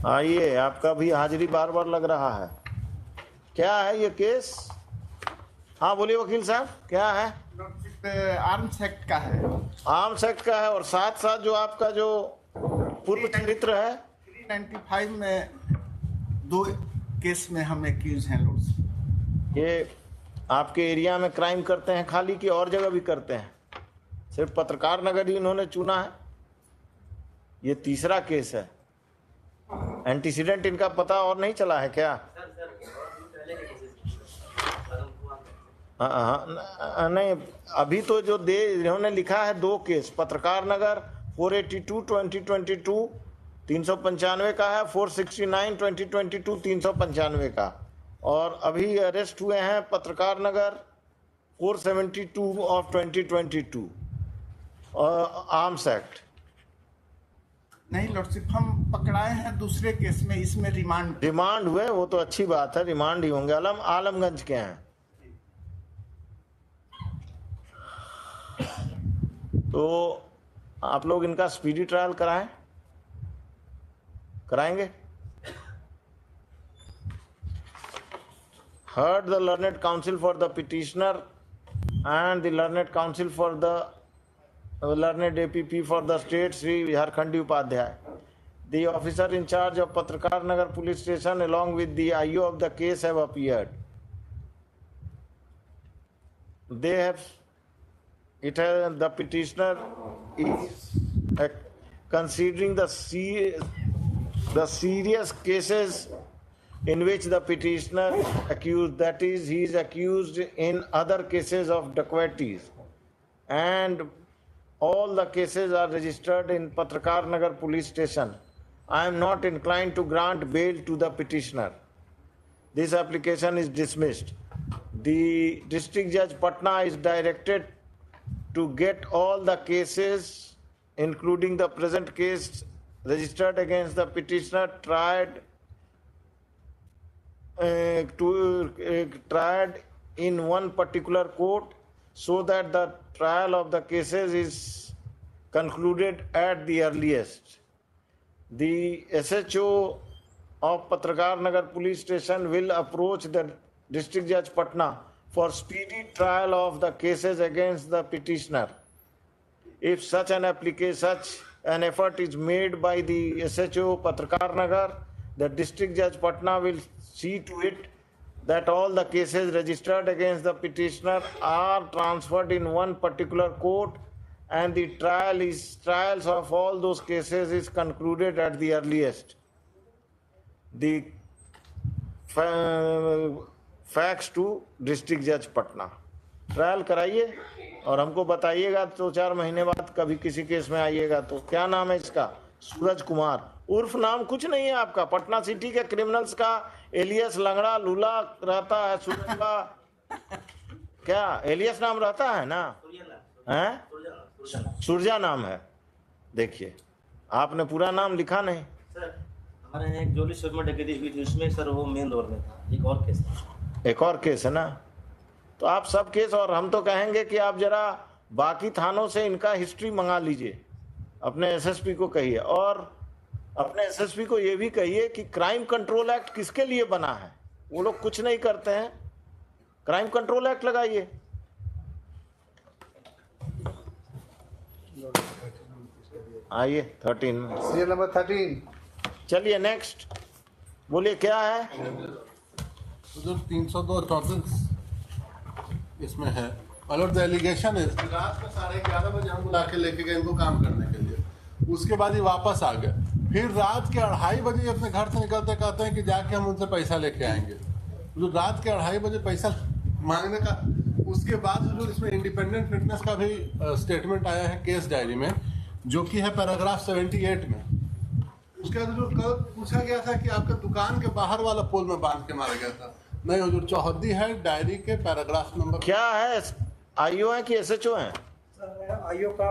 आइए, आपका भी हाजिरी बार बार लग रहा है। क्या है ये केस? हाँ बोलिए वकील साहब, क्या है? आर्म्स एक्ट का है। आर्म्स एक्ट का है और साथ साथ जो आपका जो पूर्व चरित्र है 395 में 2 केस में हम एक्यूज हैं लोग। ये आपके एरिया में क्राइम करते हैं खाली की और जगह भी करते हैं? सिर्फ पत्रकार नगर ही इन्होंने चुना है? ये तीसरा केस है। एंटीसीडेंट इनका पता और नहीं चला है क्या? हाँ नहीं, अभी तो जो इन्होंने लिखा है 2 केस, पत्रकार नगर 482 2022 395 का है, 469 2022 395 का, और अभी अरेस्ट हुए हैं पत्रकार नगर 472 ऑफ 2022 आर्म्स एक्ट। नहीं लॉर्डशिप, हम पकड़ाए हैं दूसरे केस में, इसमें रिमांड हुए, वो तो अच्छी बात है, रिमांड ही होंगे। आलमगंज के हैं। तो आप लोग इनका स्पीडी ट्रायल कराएंगे? Heard the learned counsel for the petitioner and the learned counsel for the learned APP for the state, Sri Harkhandi Upadhyay. The officer in charge of Patrakar Nagar police station along with the IO of the case have appeared. The petitioner is considering the serious cases in which the petitioner accused, that is, he is accused in other cases of dacoities, and all the cases are registered in Patrakar Nagar police station. I am not inclined to grant bail to the petitioner. This application is dismissed. The district judge Patna is directed to get all the cases, including the present case registered against the petitioner, tried in one particular court, so that the trial of the cases is concluded at the earliest. The SHO of Patrakar Nagar police station will approach the district judge Patna for speedy trial of the cases against the petitioner. If such an effort is made by the SHO Patrakar Nagar, the district judge Patna will see to it that all the cases registered against the petitioner are transferred in one particular court, and the trials of all those cases is concluded at the earliest. The facts to district judge Patna. Trial कराइए और हमको बताइएगा 2-4 महीने बाद कभी किसी case में आइएगा तो। क्या नाम है इसका? सूरज कुमार, उर्फ नाम कुछ नहीं है आपका। पटना सिटी के क्रिमिनल्स का एलियस लंगड़ा लूला रहता है। सूरज का क्या एलियस नाम रहता है ना? हैं? सूरजा नाम है। देखिए, आपने पूरा नाम लिखा नहीं। सर, हमारे एक जोली शर्मा डकैती हुई थी, उसमें सर वो मेन रोल में था। एक और केस है ना? तो आप सब केस, और हम तो कहेंगे कि आप जरा बाकी थानों से इनका हिस्ट्री मंगा लीजिए, अपने एसएसपी को कहिए, और अपने एसएसपी को ये भी कहिए कि क्राइम कंट्रोल एक्ट किसके लिए बना है। वो लोग कुछ नहीं करते हैं, क्राइम कंट्रोल एक्ट लगाइए। आइए 13 सीरियल नंबर 13। चलिए नेक्स्ट बोलिए, क्या है? 302 इसमें है। मतलब द एलिगेशन है रात में 11:30 बजे हम बुला के लेके गए इनको काम करने के लिए। उसके बाद ये वापस आ गए। फिर रात के 2:30 बजे अपने घर से निकलते कहते हैं कि जाके हम उनसे पैसा लेके आएंगे। जो रात के 2:30 बजे पैसा मांगने का, उसके बाद जो इसमें इंडिपेंडेंट फिटनेस का भी स्टेटमेंट आया है केस डायरी में, जो कि है पैराग्राफ 78 में। उसके बाद जो कल पूछा गया था कि आपके दुकान के बाहर वाला पोल में बांध के मारा गया था। नहीं हुजूर, चौहद्दी है डायरी के पैराग्राफ नंबर। क्या है? आईओ है कि एसएचओ है? आईओ का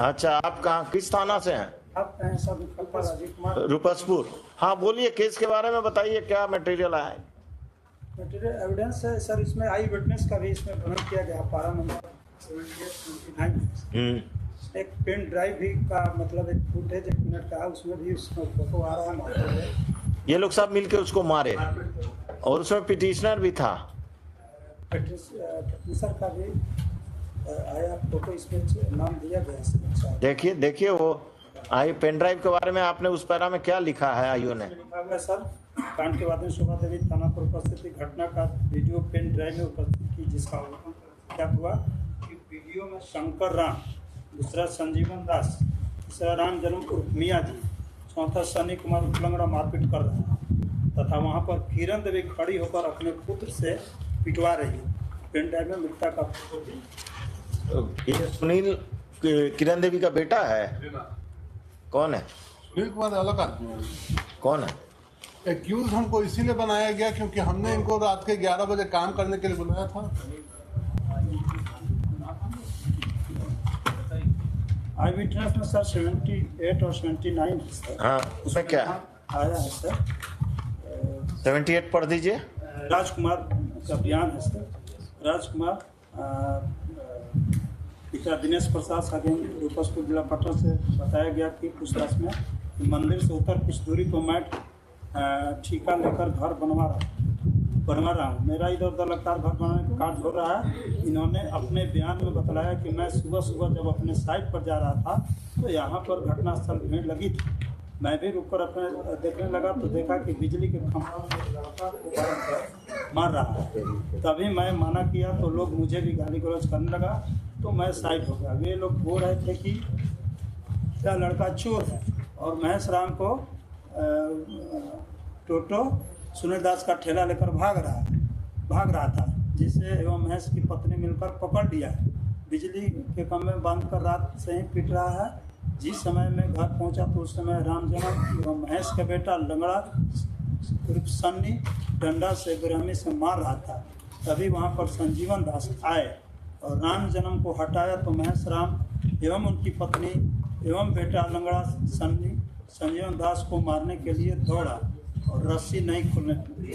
अच्छा, आप कहाँ, किस थाना से हैं? रुपसपुर। हाँ बोलिए, केस के बारे में बताइए, क्या मटेरियल आया है? मटेरियल एविडेंस है सर, इसमें आई विटनेस का भी इसमें वर्णन किया गया। पारा नंबर 7829 एक पेन ड्राइव भी का मतलब एक फुटेज मिनट का है, उसमें भी उसमें फोटो आ रहा है मौके पे। ये लोग सब मिलके उसको मारे और उसमें पिटिशनर भी था। टीचर का भी आया फोटो, इसमें नाम दिया गया है। अच्छा देखिए देखिए वो आई पेन ड्राइव के बारे में आपने उस पैरा में क्या लिखा है आईओ ने? लिखा हुआ है सर, कांड के बाद में शोभा देवी थाना पर उपस्थित घटना का वीडियो पेन ड्राइव में उपस्थित की, जिसका क्या हुआ कि वीडियो में शंकर राम, दूसरा संजीवन दास, तीसरा राम जन्म उर्फ मियाँ जी, चौथा सनी कुमार उलंगड़ा मारपीट कर रहा है तथा वहाँ पर किरण देवी खड़ी होकर अपने पुत्र से पिटवा रही है। पेन ड्राइव में मृतक का फोटो भी। ये सुनील किरण देवी का बेटा है? कौन है? सुनील कुमार अलग आदमी है। कौन है? एक्यूज हमको इसीलिए बनाया गया क्योंकि हमने इनको रात के 11 बजे काम करने के लिए बुलाया था। आई विटनेस में सर 78 और 79 है सर। हाँ उसमें क्या आया है सर। 78 पढ़ दीजिए। राजकुमार का बयान है सर। राजकुमार पिता दिनेश प्रसाद सागिन रूपसपुर जिला पटना से बताया गया कि पूछताछ में मंदिर से उतर कुछ दूरी पर मैट ठीका लेकर घर बनवा रहा हूँ। मेरा इधर उधर लगातार घर बनाने का कार्य हो रहा है। इन्होंने अपने बयान में बताया कि मैं सुबह सुबह जब अपने साइट पर जा रहा था तो यहाँ पर घटनास्थल भीड़ लगी थी। मैं भी रुककर अपने देखने लगा तो देखा कि बिजली के खंभा में लड़का को मार रहा है। तभी मैं मना किया तो लोग मुझे भी गाली गलौज करने लगा तो मैं साइड हो गया। वे लोग बोल रहे थे कि क्या लड़का चोर है और महेश राम को टोटो सुनील दास का ठेला लेकर भाग रहा था, जिसे एवं महेश की पत्नी मिलकर पकड़ लिया है। बिजली के खंभे में बांध कर रात से ही पीट रहा है। जिस समय मैं घर पहुंचा तो उस समय राम जन्म एवं महेश का बेटा लंगड़ा सन्नी डंडा से बेरहमी से मार रहा था। तभी वहां पर संजीवन दास आए और राम जन्म को हटाया तो महेश राम एवं उनकी पत्नी एवं बेटा लंगड़ा सन्नी संजीवन दास को मारने के लिए दौड़ा और रस्सी नहीं खुलने दी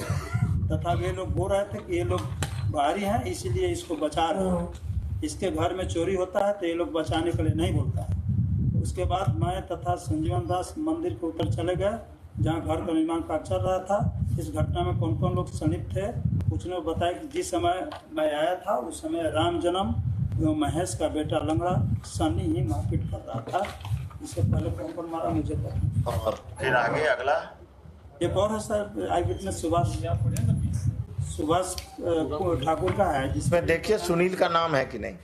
तथा वे लोग बोल रहे थे कि ये लोग बाहरी हैं इसीलिए इसको बचा रहे हैं। इसके घर में चोरी होता है तो ये लोग बचाने के लिए नहीं बोलता है। उसके बाद मैं तथा संजीवन दास मंदिर के ऊपर चले गए जहाँ घर का निर्माण कार्य चल रहा था। इस घटना में कौन कौन लोग संलिप्त थे कुछ ने बताया कि जिस समय मैं आया था उस समय राम जन्म एवं महेश का बेटा लंगड़ा सन्नी ही मारपीट कर रहा था। इससे पहले कौन कौन मारा मुझे पता। और फिर आगे अगला एक और है sir I witness Subhash Thakur का है इसमें देखिए सुनील का नाम है कि नहीं?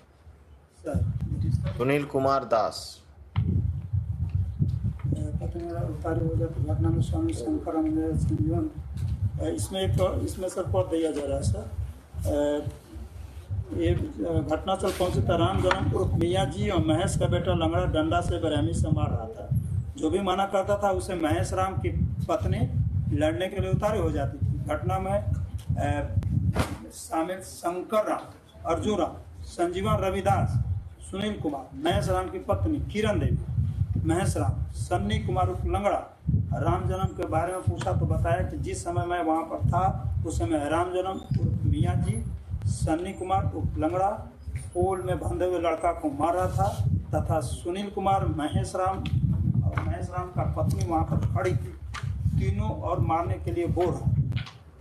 सर सुनील कुमार दास। उतारी हो जाए तो घटना में स्वामी शंकर संजीवन इसमें सर पद दिया जा रहा है सर। ये घटनास्थल पहुंचे तो राम जन्म उर्फ मियाँ जी और महेश का बेटा लंगड़ा डंडा से बेरहमी से मार रहा था। जो भी मना करता था उसे महेश राम की पत्नी लड़ने के लिए उतारी हो जाती थी। घटना में शामिल शंकर राम, अर्जुन राम, संजीवन रविदास, सुनील कुमार, महेश राम की पत्नी किरण देवी, महेश राम, सन्नी कुमार उर्फ लंगड़ा। राम जन्म के बारे में पूछा तो बताया कि जिस समय मैं वहाँ पर था उस समय राम जन्म उर्फ मियाँ जी सन्नी कुमार उर्फ लंगड़ा पोल में बंधे हुए लड़का को मार रहा था तथा सुनील कुमार महेश राम का पत्नी वहाँ पर खड़ी थी। तीनों और मारने के लिए बोल रहा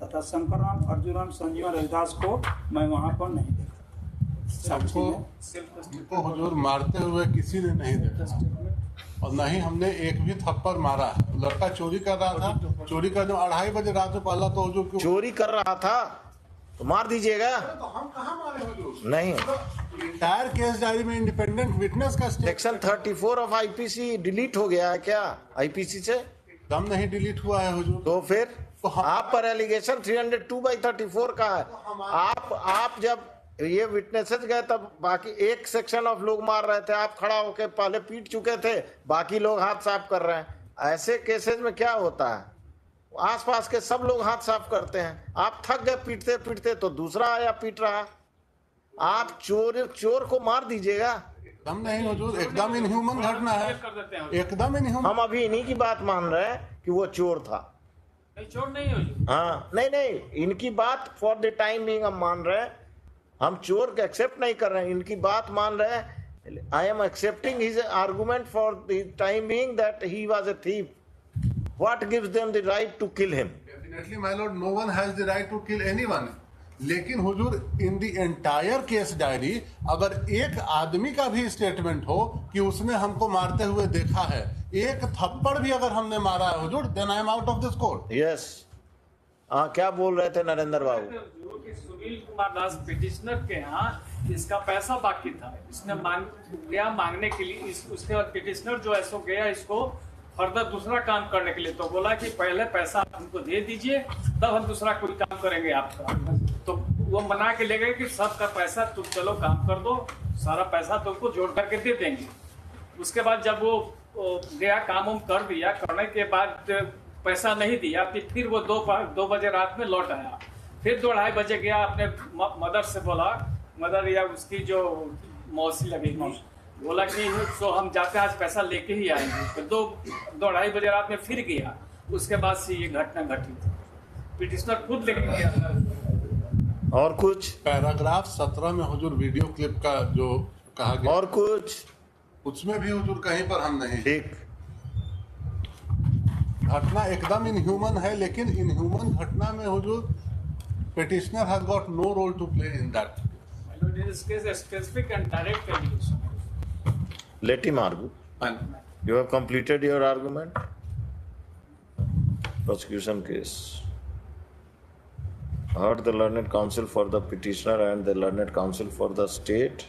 तथा शंकर राम, अर्जुन राम, संजीवन रविदास को मैं वहाँ पर नहीं देखा। हमको हुजूर मारते हुए किसी ने नहीं देखा और नहीं हमने एक भी थप्पड़ मारा। लड़का चोरी कर रहा था, चोरी कर 2:30 बजे रात में पहला तो हुजूर क्यों चोरी कर रहा था तो मार दीजिएगा। तो हम कहाँ मारे हुजूर? नहीं इंटायर केस डायरी में इंडिपेंडेंट विटनेस का सेक्शन 34 ऑफ आईपीसी डिलीट हो गया है क्या आईपीसी से? दम नहीं डिलीट हुआ है हुजूर। तो फिर तो आप पर एलिगेशन 302/34 का है। आप जब ये विटनेसेस गए तब बाकी एक सेक्शन ऑफ लोग मार रहे थे, आप खड़ा होके पहले पीट चुके थे, बाकी लोग हाथ साफ कर रहे हैं। ऐसे केसेस में क्या होता है आसपास के सब लोग हाथ साफ करते हैं। आप थक गए पीटते पीटते तो दूसरा आया पीट रहा। आप चोर को मार दीजिएगा। एकदम नहीं हुजूर, एकदम इनह्यूमन घटना है, एकदम इनह्यूमन। हम अभी इन्हीं की बात मान रहे हैं कि वो चोर था। चोर नहीं हो। हाँ नहीं इनकी बात फॉर द टाइम बिंग हम मान रहे हैं। हम चोर को एक्सेप्ट नहीं कर रहे हैं, इनकी बात मान रहे हैं। I am accepting his argument for the time being that he was a thief. What gives them the right to kill him? Definitely, my lord, no one has the right to kill anyone. लेकिन हुजूर इन the entire case diary अगर एक आदमी का भी statement हो कि उसने हमको मारते हुए देखा है, एक थप्पड़ भी अगर हमने मारा है हुजूर, then I am out of this court. Yes. क्या बोल रहे थे नरेंद्र बाबू? सुनील कुमार दास पिटिशनर के यहाँ इसका पैसा बाकी था, इसने गया मांगने के लिए, उसके बाद पिटिशनर जो है सो गया इसको फर्दर दूसरा काम करने के लिए, तो बोला कि पहले पैसा हमको दे दीजिए तब हम दूसरा कोई काम करेंगे आपका। तो वो मना के ले गए कि सबका पैसा तुम चलो काम कर दो, सारा पैसा तुमको जोड़ करके दे देंगे। उसके बाद जब वो गया काम उम कर दिया, करने के बाद पैसा नहीं दिया, फिर वो 2 बजे रात में लौट आया। फिर 2-2:30 बजे गया, अपने मदर से बोला, मदर या उसकी जो मौसी लगेगी, बोला कि तो हम जाते आज पैसा लेके ही आएंगे। तो 2-2:30 बजे रात में फिर गया। उसके बाद से ये घटना घटी थी, पिटिशनर खुद लेके गया था। और कुछ पैराग्राफ 17 में हुजूर वीडियो क्लिप का जो कहा गया, और कुछ उसमें भी हुजूर कहीं पर हम नहीं। ठीक, घटना एकदम इनह्यूमन है, लेकिन इनह्यूमन घटना में हुजूर petitioner has got no role to play in that. In this case, a specific and direct allegation. let him argue. You have completed your argument. Prosecution case. Heard the learned counsel for the petitioner and the learned counsel for the state.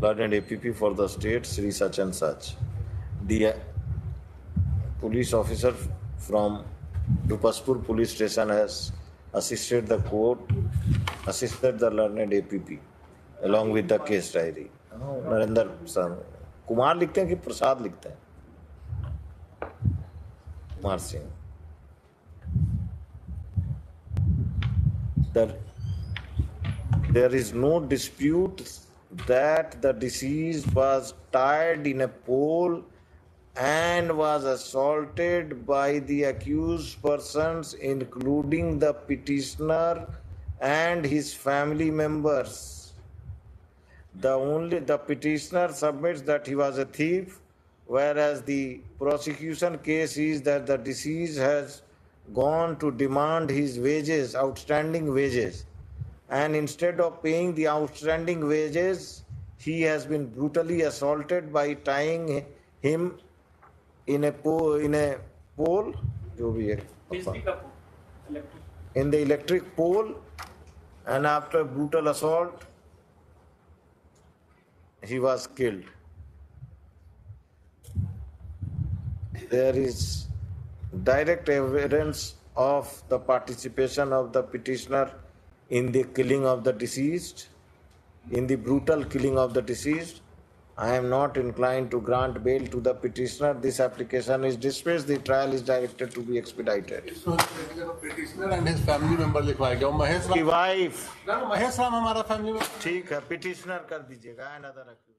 Learned APP for the state, Sri such and such. The police officer from Dupaspur police station has assisted the court, assisted the learned APP along with the case diary. Narendra Kumar लिखते हैं कि प्रसाद लिखते हैं? Kumar Singh. There is no dispute that the deceased was tied in a pole and was assaulted by the accused persons, including the petitioner and his family members. The petitioner submits that he was a thief, whereas the prosecution case is that the deceased has gone to demand his wages, outstanding wages, and instead of paying the outstanding wages, he has been brutally assaulted by tying him in a pole, जो भी है, in the electric pole, and after brutal assault, he was killed. There is direct evidence of the participation of the petitioner in the killing of the deceased, in the brutal killing of the deceased. I am not inclined to grant bail to the petitioner. This application is dismissed. The trial is directed to be expedited. petitioner and his family member लिखवाया गया। महेश की wife, Ram हमारा family member। ठीक है, petitioner कर दीजिएगा, another accused.